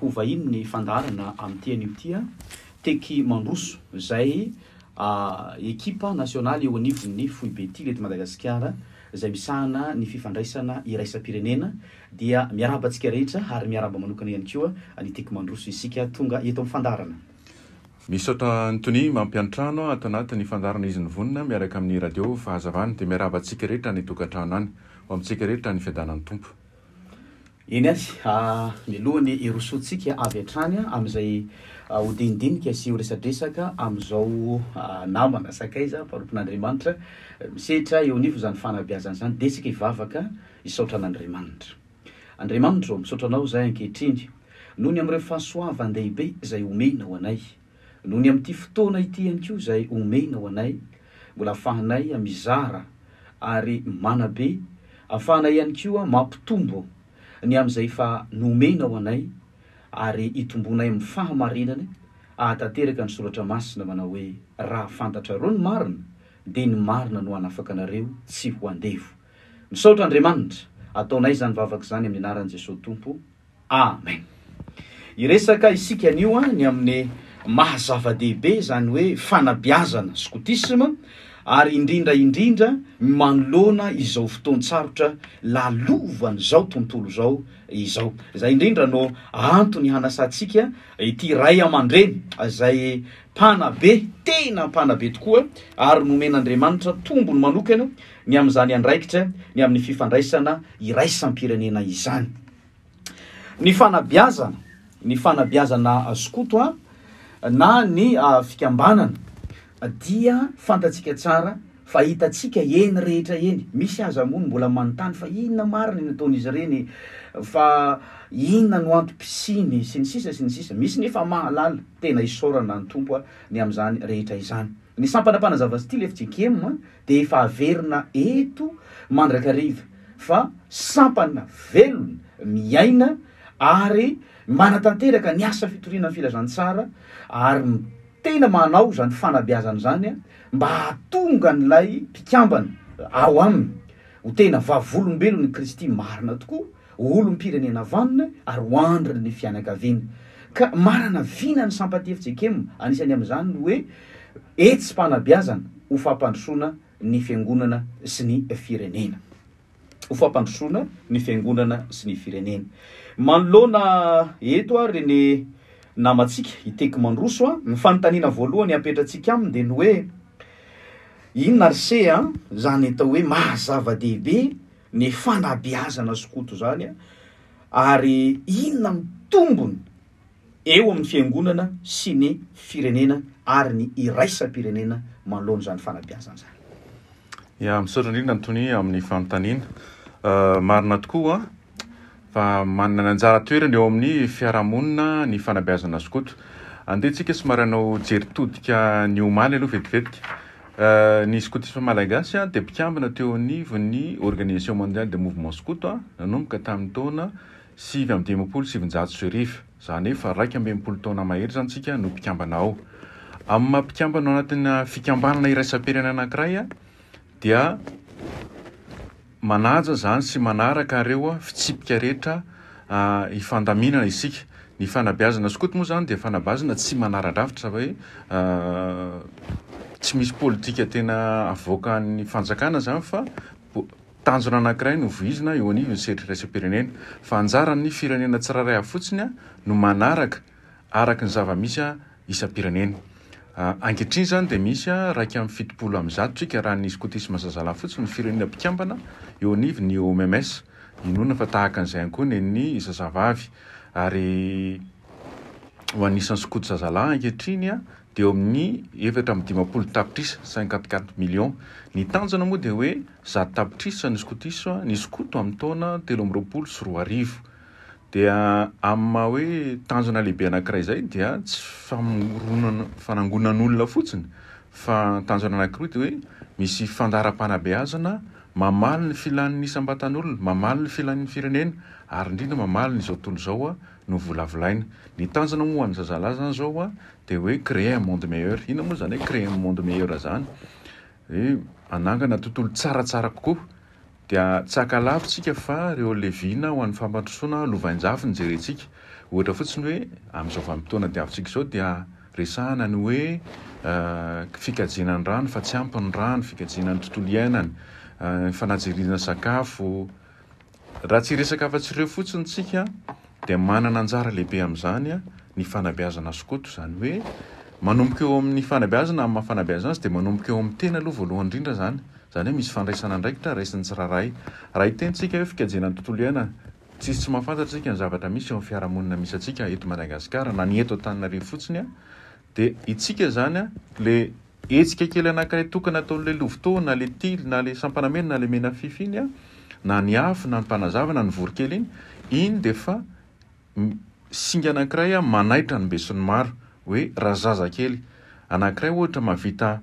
ho vahiny ny fandarana amin'ny an'io tia Teky Mandroso zay ekipa nasionaly eo anivon'ny Foibety eto Madagasikara zay misahana ny fifandraisana iraisam-pirenena dia miarabantsika rehetra ary miaraba manokana ihany koa ny Teky Mandroso isika tonga eto amin'ny fandarana. Misaotra Antony mampiantrano ato anatin'ny fandarana izy ny vonina miaraka amin'ny radio fahazavana dia miarabantsika rehetra ny tokantrano any ho amintsika rehetra ny fiadanan'ny tompo. Eny azy milohany erosoantsika avy hatrany amin'izay hodinidinika sy ho resadresaka amin'izao namana sakaiza mpanompon'Andriamanitra misehatra eo anivo zany fanabeazana zany dia tsika hivavaka hisaotra an'Andriamanitra. Andriamanitra misaotra anao zay ankehitriny noho ny amin'ireo fahasoavan-dehibe izay omena ho anay, noho ny amin'ity fotoana ity ihany koa izay omena ho anay, mbola ahafahanay mizara ary manabe, ahafahanay ihany koa mampitombo ny amin'izay fa nomena ho anay ary itombonay amin'ny fahamarinana ahatanteraka ny soratra masina manao hoe raha fantatra ro ny marina dia ny marina no hanafaka anareo tsy ho andevo. Misaotra Andriamanitra ataonay zany vavaka zany amin'ny anaran'i Jesosy Tompo. Amen. Iresaka isika anio ny amin'ny mahazava-dehibe zany hoe fanabeazana skotisma ary indrindra manoloana izao fotoan-tsarotra lalovany zao tontolo zao izao. Zay indrindra no antony hanasantsika ity ray aman-dreny zay mpanabe, tena mpanabe tokoa ary nomen'Andriamanitra tombony manokana ny amin'izany andraikitra ny amin'ny fifandraisana iraisam-pirenena izany. Ny fanabeazana skoto na ny fikambanana dia fantatsika tsara fa hitatsika eny rehetra eny. Misy aza moa mbola manontany fa inona marina ny ataon'izy ireny, fa inona no antom-pisiny sy ny sisa. Misy nefa mahalala tena isaorana ny tompo ny amin'izany rehetra izany. Ny sampanapana zavastily efa dia efa averina eto mandrakariva fa sampana velona miaina ary manatanteraka ny asa fitoriana filazantsara ary tena manao zany fanabeazana zany mba hahatonga n'ilay mpikambana ao aminy ho tena vavolombelon'ny Kristy marina tokoa, olom-pirenena vanona ary hoandriny ny fianakaviana. Ka marana vina ny sampatefi-tsekemo anisany amin'izany hoe etsim-panabeazana ho fampandrosoana ny fiangonana sy ny firenena. Manoloana eto ary ny namatsika Teky Mandroso ny fanontaniana voalohany apetratsika aminy dia ny hoe inona arse zany atao hoe mahazava-dehibe ny fanabeazana skoto zany ary inona mitombony eo amin'ny fiangonana sy ny firenena ary ny iraisam-pirenena manoloana zany fanabeazana zany. Misaotra indrindra Antony amin'ny fanontaniana marina tokoa fa manana anjara toerana eo amin'ny fiarahamonina ny fanabeazana skoto. Andehantsika somary hanao jeritodika ny omaly aloha vetivetika. Ny skotisme malagasy dia mpikambana teo anivon'ny Organisation mondiale de mouvement skoto nanomboka tamin'ny taona 1970. Zany hoe fa 120 taona mahery zany tsika no mpikambana ao. Amin'ny mampikambana ao anatina fikambanana iraisam-pirenena anankiray dia manaja zany sy manaraka ireo fitsipika rehetra hifandaminana isika. Ny fanabeazana skoto moa zany dia fanabeazana tsy manara-drafitra hoe tsy misy politika tena avoakan'ny fanjakana zany fa tanjona anankiray no voizina eo anivon'ny sehatry iraisam-pirenena. Fa anjaran'ny firenena tsirairay fotsiny no manaraka araka ny zava-misy isam-pirenena. Ankehitriny zany dia misy 170 tsika raha ny skotisme zazalahy fotsiny ny firenena mpikambana eo anivon'ny OMS. Inona fa tahaka an'izay ihany koa ny zazavavy ary ho anisan'ny skoto zazalahy ankehitriny dia eo amin'ny 450 tapitrisa 54 millions. Ny tanjona moa dia hoe 100 tapitrisa ny skoto amin'ny taona 13 dia amin'ny hoe tanjona lehibe anankiray zay dia tsy fanangonan'olona fotsiny fa tanjona anankiroa dia hoe misy fandaharam-panabeazana mamaly ny filan'ny isam-batan'olona, mamaly ny filan'ny firenena ary indrindra mamaly ny izao tontolo zao no volavolaina. Ny tanjona moa an'ny zazalahy zany zao dia hoe créer un monde meilleur. Inona moa zany hoe créer un monde meilleur zany? Hoe anangana tontolo tsaratsara kokoa. Dia tsaka lavitsika fa ireo leviana ho an'ny fampandrosoana lovain-jafy ny jerentsika ohatra fotsiny hoe amin'izao vanim-potoana diavintsika zao dia resahana ny hoe fikajianany rano fa tsy ampiny rano, fikajianany tontolo iainany, fanajirirana sakafo. Raha tsy resaka afa-tsy ireo fotsiny tsika dia manana anjara lehibe amin'izany ny fanabeazana skoto, zany hoe manomboka eo amin'ny fanabeazana amin'ny mahafanabeazana azy dia manomboka eo amin'ny tena aloha voalohany indrindra zany hoe misy fandraisana ndraikitra raisiny tsiraray. Raha hitentsika hoe fikajianany tontolo iainana, tsy mahafantatsika ny zavatra misy eo amin'ny fiarahamonina misy atsika eto Madagasikara na ny eto Antananarivo fotsiny dia itsika zany le hetsika kely anankiray tokana ataon'le lovitao na le tily na le sampanamena na le mena fifiny na ny afo na ny mpanazavana ny vorokely iny dia fa singa anankiray manaitra ny besony maro. Hoe raha zazakely anankiray ohatra mahavita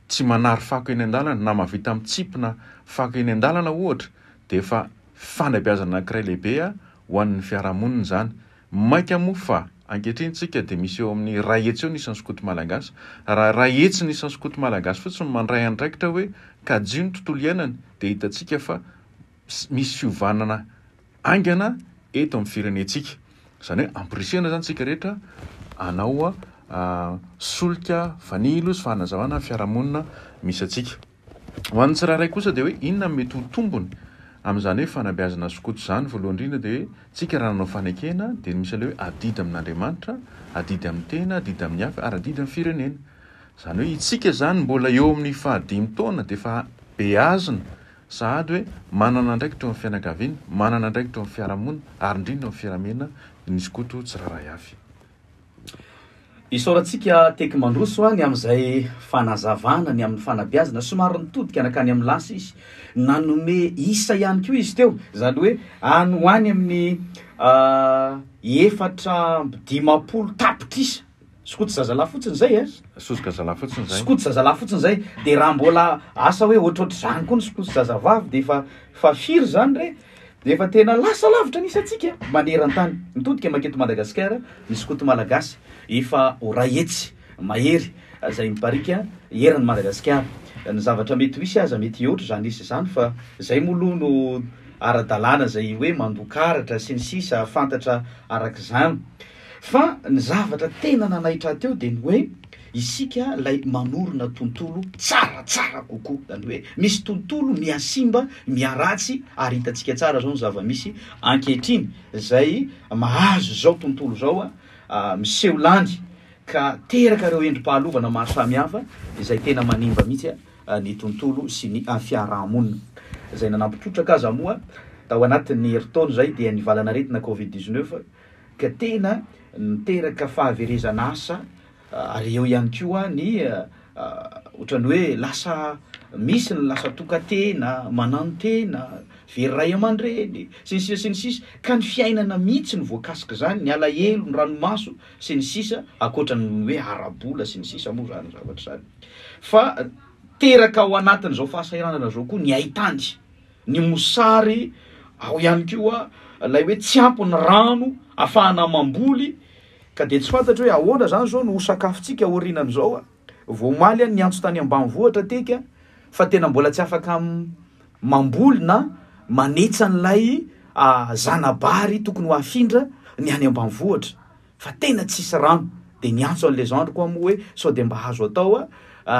tsy manary fako eny an-dalana na mahavita mitsipona fako eny an-dalana ohatra, dia efa fanabeazana anankiray lehibe ho an'ny fiarahamonina zany. Maika moa fa ankehitriny-tsika dia misy eo amin'ny ray hetsy eo nisan'ny skoto malagasy. Raha ray hetsy nisan'ny skoto malagasy fotsiny mandray andraikitra hoe kajio ny tontolo iainany dia hitantsika fa misy fiovanana aingana eto amin'ny firenentsika. Zany hoe ampirisihana zany tsika rehetra anao solika vanilo sy fanazavana fiarahamonina misy atsika. Ho an'ny tsirairay kosa dia hoe inona mety ho tombony amin'izany hoe fanabeazana skoto zany. Voalohany indrindra dia hoe tsika raha nanao fanekena dia misy ilay hoe adidy amin'Andriamanitra, adidy amin'ny tena, adidy amin'ny hafa ary adidy amin'ny firenena. Zany hoe itsika zany mbola eo amin'ny 15 taona dia fa beazina sahady hoe manana andraikitra eo amin'ny fianakaviana, manana andraikitra eo amin'ny fiarahamonina ary indrindra eo amin'ny fiarahamena ny skoto tsiraray avy. Isaorantsika teky mandroso ny amin'izay fanazavana ny amin'ny fanabeazana somary nitodika anakany amin'ny lasa izy nanome isa ihany koa izy teo, zany hoe any ho any amin'ny 420 tapitrisa skoto zazalahy fotsiny zay sosoka zazalahy fotsiny zay, skoto zazalahy fotsiny zay. Dia raha mbola asa hoe ohatrohatry zany koa ny skoto zazavavy dia fa firy zany re, dia efa tena lasa lavitra nisy atsika maneran-tany. Mitodika maketo Madagasikara ny skoto malagasy efa ho ray hetsy mahery zay miparika eran'ny Madagasikara. Ny zavatra mety hisy aza mety ohatra zany isy zany fa zay moaloha no ara-dalàna zay hoe mandokaratra sy ny sisa fantatra arak'izany. Fa ny zavatra tena nanaitra teo dia ny hoe isika lay manorina tontolo tsaratsara kokoa, zany hoe misy tontolo miasimba miaratsy ary hitantsika tsara zao ny zava-misy ankehitriny zay mahazo zao tontolo zao miseho landy ka teraka reo endrim-pahalovana maro samihafa izay tena manimba mihitsy ny tontolo sy ny fiarahamonina. Zay nanampitrotraka aza moa tao anatin'ny herintaona zay dia nivalana aretina Covid-19 ka tena niteraka fahaverezana asa ary eo ihany koa ny ohatrany hoe lasa misy ny lasa tokatena, manano-tena, very ray aman-dreny sy ny sisa ka ny fiainana mihitsy ny voakasika zany, ny alahelo, ny ranomaso sy ny sisa akoatra ny hoe arabola sy ny sisa moa zany zavatra zany. Fa teraka ao anatin'izao fahasahiranana zao koa ny haitany, ny mosary ao ihany koa lay hoe tsy ampy ny rano ahafahana mamboly ka dia tsy fantatra hoe ahoana zany zao no sakafontsika aorianan'izao voamaly ny antso tany ambanivohitra teka fa tena mbola tsy afaka mamboly na manetsa n'lay zanabary tokony ho afindra ny any ambanivohitra fa tena tsisy rano. Dia ny antso an'le zandro koa moa hoe sao dia mba hazo atao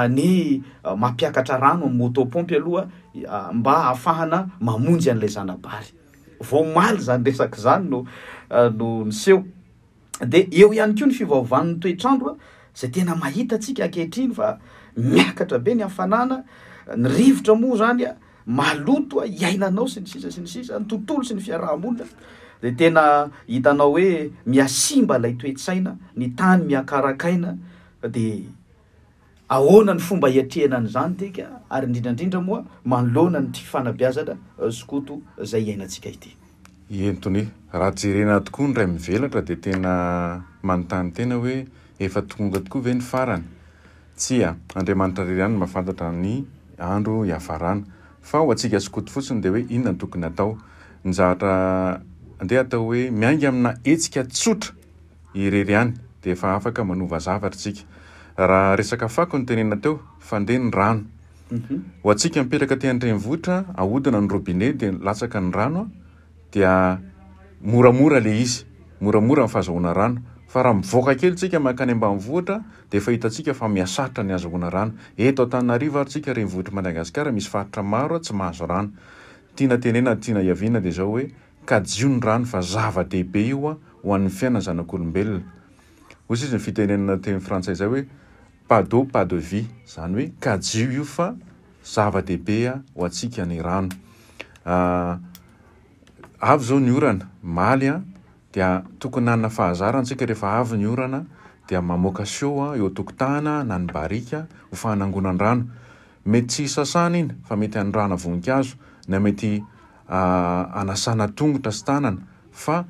ny mampiakatra rano amin'ny motopompy aloha mba ahafahana mamonjy an'lay zanabary. Voamaly zany resaka zany no niseho. Dia eo ihany koa ny fivaovan'ny toetrandro zay tena mahita atsika ankehitriny fa miakatra be ny hafanana, ny rivotra moa zany maloto iainanao sy ny sisa ny tontolo sy ny fiarahamonina. Dia tena hitanao hoe miasimba lay toe-tsaina, ny tany miakarakaina. Dia ahoana ny fomba hiatrehana an'izany teka ary indrindrandrindra moa manoloana ny fanabeazana skoto zay iainantsika ity. Entony raha jerena tokoa ny ray mivelatra dia tena manontany tena hoe efa tonga tokoa ve ny farany. Tsia Andriamanitra irery ihany mahafantatra ny andro hiafarana fa ho antsika skoto fotsiny dia hoe inona ny tokony atao. Ny zavatra andeha atao hoe miainga amina hetsika tsotra irery ihany dia efa afaka manova zavatra tsika. Raha resaka fako ny tenena teo fandeha ny rano. Ho antsika mipetraka ty an-drenivohitra ahodina ny robinet dia latsaka ny rano dia moramora le izy moramora ny fahazahoana rano. Fa raha mivoaka kely tsika makany ambanivohitra dia efa hitantsika fa miasatra ny azahoana rano. Eto Antananarivo ary tsika renivohitra Madagasikara misy faritra maro tsy mahazo rano. Tiana tenena tiana iaviana dia zao hoe kadio ny rano fa zava-dehibe io ho an'ny fiainana zanak'olombelona. Hoy izy ny fitenenana teny frantsay zay hoe pas d'eau pas de vie, zany hoe kadio io fa zava-dehibe ho antsika ny rano. Avy zao ny orana maly dia tokony nanana fahazarantsika rehefa avy ny orana dia mamoaka sio eo tokotana na ny barika ho fanangonany rano. Mety tsy sasana iny fa mety andrana voninkazo na mety anasana tongotra sy tanana, fa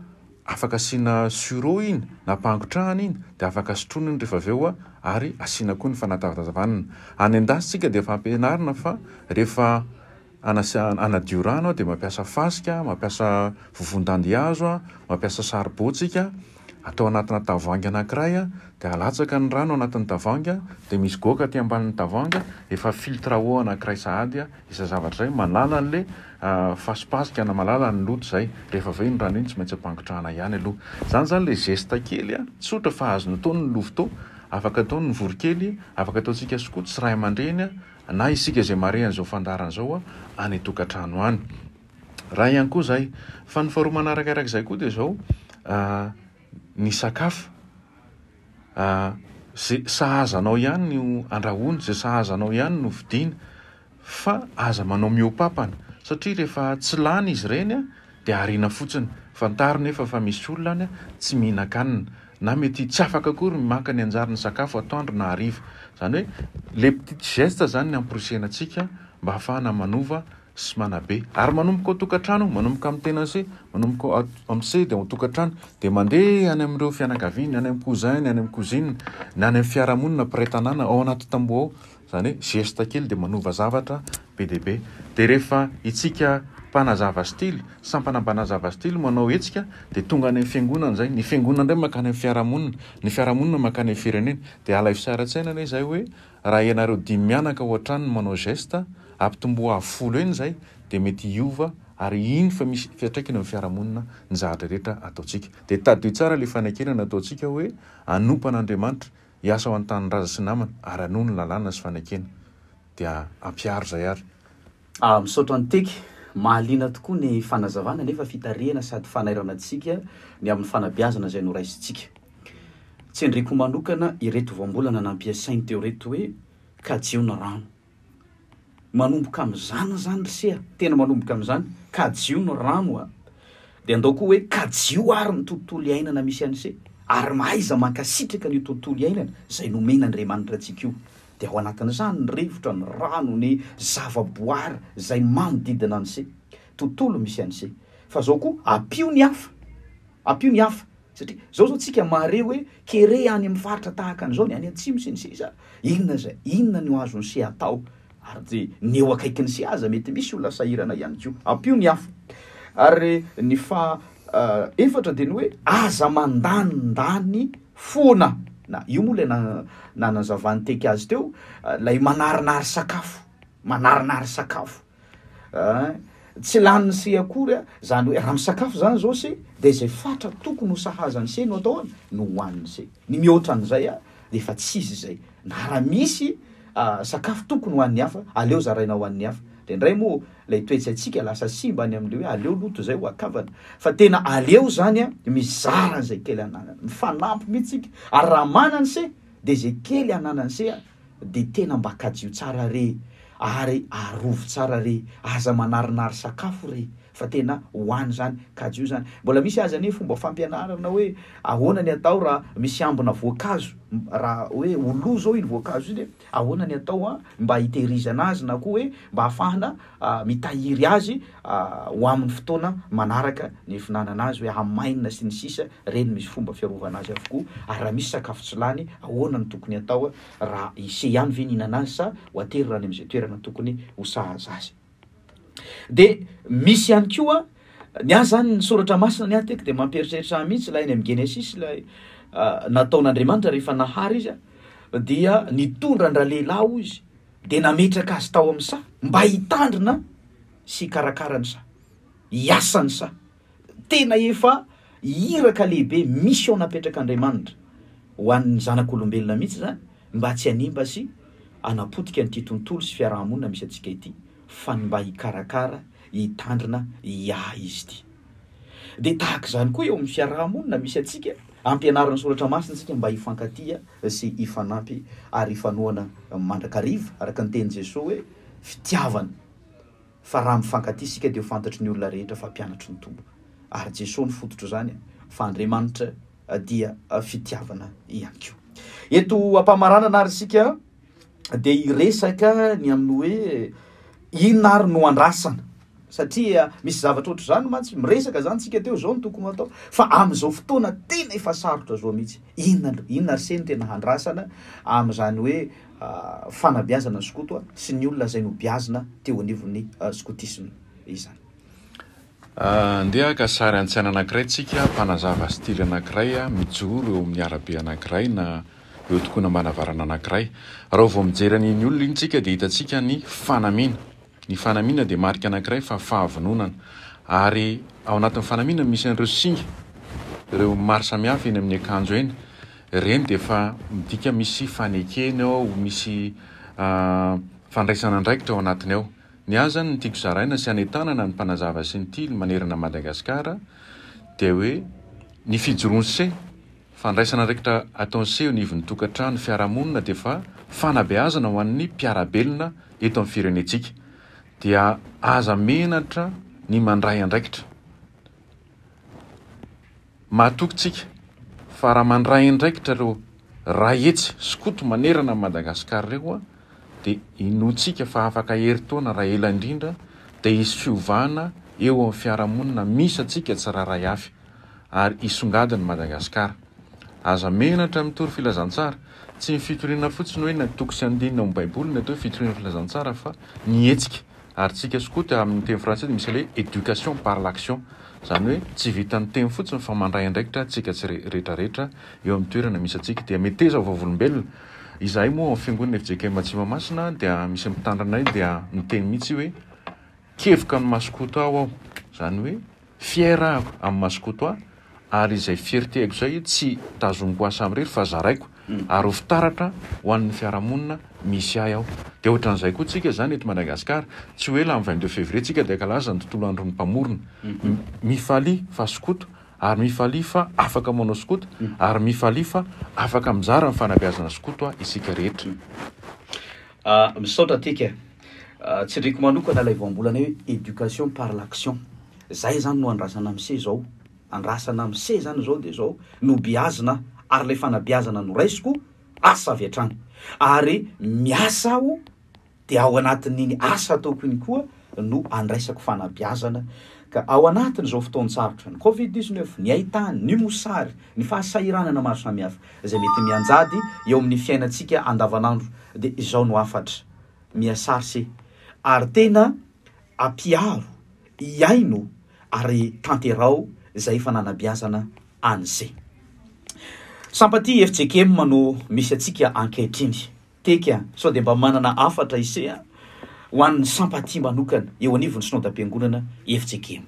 afaka asiana suro iny na pangotrahana iny dia afaka sotroina iny rehefa aveo ary asiana koa ny fanatavatavanana. Any an-dasitsika dia efa ampianarina fa rehefa anadio rano dia mampiasa fasika, mampiasa vovon-dandihazo, mampiasa saribôtsika, atao anatina tavoahangy anankiray dia alatsaka ny rano anatin'ny tavoahangy dia misy goka aty ambanin'ny tavoahangy efa filtre eau anankiray sahady isa zavatra zay malala an'le fasipasika na malala ny loto zay. Rehefa avy ny rano iny tsy maintsy ampangotrahana ihany aloha. Zany zany le geste kely tsotra fa azony atao ny lovitao, afaka atao ny vorokely, afaka ataontsika sokoa tsy ray aman-dreny na isika zay mare an'izao fandarana zao any tokantrano any. Raha ihany koa zay, fa ny faharoa manaraka zay koa dia zao ny sakafo zay sahazanao ihany no andrahoana, zay sahazanao ihany no vidiana, fa aza manao mihoapapana satria rehefa tsy lany izy ireny dia ariana fotsiny. Fantaro nefa fa misy olona tsy mihinan-kanina na mety tsy afaka akory maka ny anjaran'ny sakafo atoandro na hariva. Zany hoe le petit geste zany ny amporosena antsika mba hahafahana manova sy manabe. Ary manomboka ao tokantrano, manomboka amin'ny tenanse, manomboka amin'ny se dia ao tokantrano dia mandeha any amin'ireo fianakaviana, any amin'ny cousin, any amin'ny cousine, na any amin'ny fiarahamonina mpiray-tanàna ao anaty tamboho ao. Zany hoe geste kely dia manova zavatra be dia be. Dia rehefa itsika mpanazava stily, sampanampanazava stily manao hetsika dia tonga any amin'ny fiangonana zay. Ny fiangonana indray makany amin'ny fiarahamonina, ny fiarahamonina makany amin'ny firenena. Dia ala fisara-tsaina anie zay hoe raha ianareo 5 mianaka ao an-trano manao geste ampitomboa 10 eny zay dia mety hiova ary iny fa misy fiatraikany amin'ny fiarahamonina ny zavatra rehetra ataontsika. Dia tadio tsara le fanankenana ataontsika hoe anompo an'Andriamanitra hiasa ao an-tany raza sy namana ary anoho ny lalàna sy fanankena dia ampiaro zay ary. Misaotra ny teky, mahaliana tokoa ny fanazavana nefa fitarihana sady fanairana antsika ny amin'ny fanabeazana izay noraisintsika. Tsy endriko manokana ireto voambolana nampiasainy teo reto hoe kadio na rano. Manomboka amin'izany zany risea, tena manomboka amin'izany kadio ny rano dia andao koa hoe kadio ary ny tontolo iainana misy an'se, ary mahaiza mankasitraka ny tontolo iainana izay nomena Andriamanitra antsika io. Dia ao anatin'izany ny rivotra, ny rano, ny zava-boary izay manodidina an'se, tontolo misy an'se. Fa zao koa ampio ny hafa, ampio ny hafa satria zao tsika mare hoe kere any amin'ny faritra tahaka an'izao ny any atsimo sy ny sisa, inona zay, inona no azony se atao, ary ny eo akaiky ny se aza mety misy olona sahirana ihany koa. Ampio ny hafa. Ary ny efatra dia ny hoe aza mandandany foana. Na io moa ilay nanazavany teky azy teo, lay manarinary sakafo, manarinary sakafo. Tsy lany se akory zany hoe raha misakafo zany zao se dia izay fatra tokony ho sahazany se no atao no hohaniny se. Ny mihoatra an'izay dia efa tsisy zay. Na raha misy sakafo tokony ho an'ny hafa, aleo zaraina ho an'ny hafa. Dia indray moa ilay toetsy antsika lasa simba any amin'ilay hoe aleo loto zay ho akavana. Fa tena aleo zany mizara zay kely ananany, mifanampy mihitsika. Ary raha manany se dia zay kely ananany se dia tena mba kadio tsara re, ary arovo tsara re, aza manarinary sakafo re, fa tena hoany zany, kadio zany. Mbola misy aza anie fomba fampianarana hoe ahoana ny atao raha misy ambina voankazo, raha hoe olo zao iny voankazo iny, ahoana ny atao mba hitehirizana azy na koa hoe mba hahafahana mitahiry azy ho amin'ny fotoana manaraka ny finanana azy, hoe hamainina sy ny sisa, reny misy fomba fiarovana azy avokoa. Ary raha misy sakafo tsy lany, ahoana ny tokony atao raha ise ihany ve nihinana azy sa ho aterirany amin'izay toerana tokony ho sahaza azy. Dia misy ihany koa ny azy zany ny soratra masina ny ateky dia mampieritreritra mihitsy lahy ny amin'ny Genesis ilay nataon'Andriamanitra rehefa nahary izy dia nitondra ny rahalehilahy izy dia nametraka azy tao amin'ny sa mba hitandrina sy hikarakara ny sa, hiasa ny sa. Tena efa iraka lehibe mission napetraka Andriamanitra ho an'ny zanak'olombelona mihitsy zany mba tsy hanimba sy anapotika nyity tontolo sy fiarahamonina misy atsika ity fa mba hikarakara hitandrina izy ity. De tahaka zany koa eo amin'ny fiarahamonina misy atsika ampianarana soratra masina tsika mba hifankatia sy hifanampy ary hifanohana mandrakariva araka ny teny Jesosy hoe fitiavana. Fa raha mifankatia sika dia ho fantatry ny olona rehetra fa mpianatry ny tombo. Ary Jesosy ny fototro zany fa Andriamanitra dia fitiavana ihany koa. Eto ampamaranana ary sika dia iresaka ny amin'ny hoe inona ary no andrasana. Satria misy zavatra ohatry zany mantsy miresaka zany sika teo zao ny tokony atao fa amin'izao fotoana tena efa sarotra zao mihitsy inona arseny tena handrasana amin'izany hoe fanabeazana skoto sy ny olona zay nobiazina teo anivon'ny skotisme izany. Andeha ka sary an-tsaina anankiray tsika mpanazava stily anankiray mijoro eo amin'ny arabe anankiray na eo tokona manavarana anankiray. Raha vao mijery an'iny olona iny tsika dia hitantsika ny fanamiana. Ny fanamiana dia marika anankiray fa fahavononana ary ao anatin'ny fanamiana misy an'ireo singa ireo maro samihafa eny amin'ny akanjo eny. Ireny dia fa midika misy fanekeny ao, misy fandraisana andraikitra ao anatiny ao. Ny azany ny tiako zaraina sy anentanana ny mpanazava sy ny tily manerana Madagasikara dia hoe ny fijoroanse fandraisana andraikitra ataonseho ny ivon'ny tokantrano fiarahamonina dia fa fanabeazana ho an'ny mpiarabelona eto amin'ny firenetsika. Dia aza menatra ny mandray andraikitra. Mahatokytsika fa raha mandray andraikitra reo rahetsy skoto manerana Madagasikara reo dia inotsika fa afaka heritaona raha ela indrindra dia hisy fiovana eo amin'ny fiarahamonina misy atsika tsiraray avy ary hisongadiny Madagasikara. Aza menatra mitory filazantsara tsy ny fitoriana fotsiny hoe natoko sy andinina amin'ny baiboly ny atao fitoriana filazantsara fa ny hetsika. Ary tsika skoto amin'ny teny frantsay misy hoe éducation par l'action. Zany hoe tsy vitan'ny teny fotsiny fa mandray andraikitra tsika tsy rehetrarehetra eo amin'ny toerana misy atsika dia meteza vavolombelona. Izahay moa amin'ny fiangonana FJKM Matsimamasina dia misy mitandranay dia miteny mihitsy hoe kevoka ny maskoto aho. Zany hoe fiera amin'ny maskoto aho ary izay fiertéako zay tsy tazomiko asa amin'irery fa zaraiko ary ho fitaratra ho an'ny fiarahamonina misy ahy aho. Dia ohatran'izay koa tsika zany eto Madagasikara tsy hoe la amin'ny 22 février tsika dia kalaza ny tontolo andron'ny mpamorona. Mifalia fa skoto ary mifalia fa afaka manao skoto ary mifalia fa afaka mizara ny fanabeazana skoto isika rehetra. Misaotra tika tsindriko manokana ilay voambolana hoe éducation par l'action. Zay zany no andrasana am'se zao. Andrasana am'se zany zao dia zao no biazina ary ilay fanabeazana no raisiko asa avy hatrany. Ary miasa aho dia ao anatin'iny asa ataoko iny koa no andraisako fanabeazana. Ka ao anatin' zao fotoana sarotra ny Covid-19, ny haitany, ny mosary, ny fahasahiranana maro samihafa izay mety mianjady eo amin'ny fiainantsika andavanandro dia izao no afatra miasary se ary tena ampiaro iaino ary tanterao izay fananabeazana an'izay. Sampaty FJKM no misy atsika ankehitriny teka sao dia mba manana afatra isea ho an'ny sampaty manokana eo anivon'ny synodam-piangonana FJKM.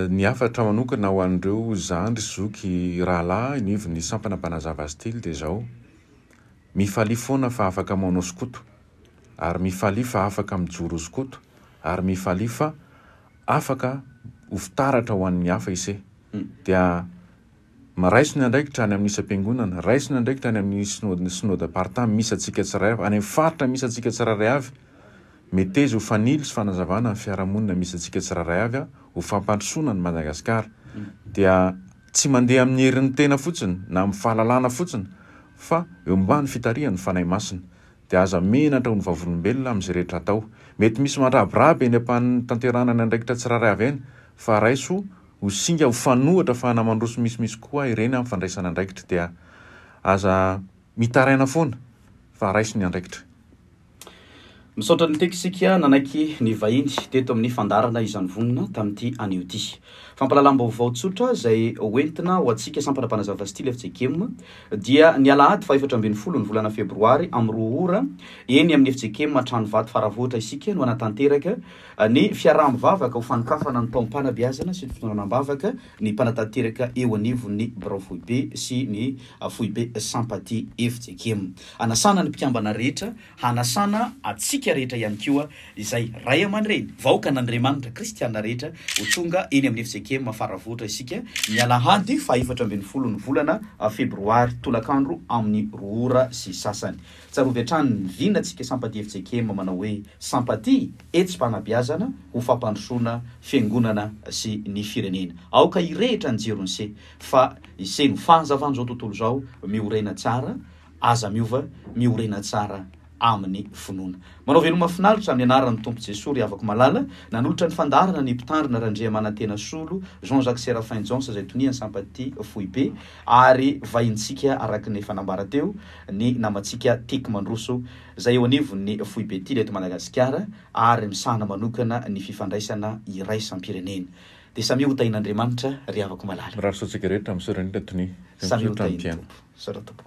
Ny afatra manokana ho an'ireo zandry zoky rahalahy nivon'ny sampana mpanazava stily dia zao mifalia foana fa afaka manao skoto ary mifalia fa afaka mijoro skoto ary mifalia fa afaka ho fitaratra ho an'ny hafa ise. Dia raisiny andraikitra any amin'ny isam-piangonana, raisiny andraikitra any amin'ny synodam-paritany misy atsika tsirairay avy, any amin'ny faritra misy atsika tsirairay avy, meteza ho fanily sy fanazavana ny fiarahamonina misy atsika tsirairay avy ho fampandrosoana ny Madagasikara. Dia tsy mandeha amin'ny herin'ny tena fotsiny na amin'ny fahalalana fotsiny fa eo ambany fitarihan'ny fanahy masina. Dia aza menatra ho ny vavolombelona amin'izay rehetra atao. Mety misy mandrabiraby eny am-pan'ny tanteranana andraikitra tsirairay avy eny fa raiso ho singa ho fanohatra fa namandroso misimisy koa ireny amin'ny fandraisana andraikitra dia aza mitaraina foana fa raiso ny andraikitra. Misaotra ny tekisika nanaiky ny vahiny teto amin'ny fandarana izany vonona tamin'ity anio ity. fampalalam-baovao tsotra zay oentina ho antsika sampanampanazava style FJKM dia ny alahady 24 ny volana febroary amin'ny 2 ora eny amin'ny FJKM trano vato faravoatra isika no anatanteraka ny fiaraha-mivavaka ho fanikafana ny taom-panabeazana sy ny fotoanam-bavaka ny mpanatanteraka eo anivon'ny Barao Fohibe sy ny Fohibe Sympathie FJKM. Anasana ny mpikambana rehetra, hanasana atsika rehetra ihany koa izay ray aman-dreny vahoaka n'Andriamanitra Kristiana rehetra ho tonga eny amin'ny FJKM faravoatra isika ny alahady 24 ny volana febroary tolakandro amin'ny 2 ora sy sasany. Tsarovy hatrany ny vinantsika Sympathie FJKM manao hoe Sympathie etsim-panabeazana ho fampandrosoana fiangonana sy ny firenena. Aoka irehetra ny jirony se fa iseno fahazavana zao tontolo zao miorena tsara, aza miova miorena tsara amin'ny finoana. Manao veloma mahafinaritra amin'ny anaran'ny Tompo Jesosy ry havako malala, nanolotra ny fandarana ny mpitandrina Randriamanantena Solo Jean-Jacques Séraphin Jones izay toniany Sympathie Fohibe ary vahintsika araka ny fanambara teo ny namantsika Tiky Mandroso izay eo anivon'ny Fohibe ty eto Madagasikara ary misahana manokana ny fifandraisana iraisam-pirenena. Dia samy hotain'Andriamanitra ry havako malala. Raha sotsika rehetra amin'ny sorany tony. Samy hotain'ny Tompo.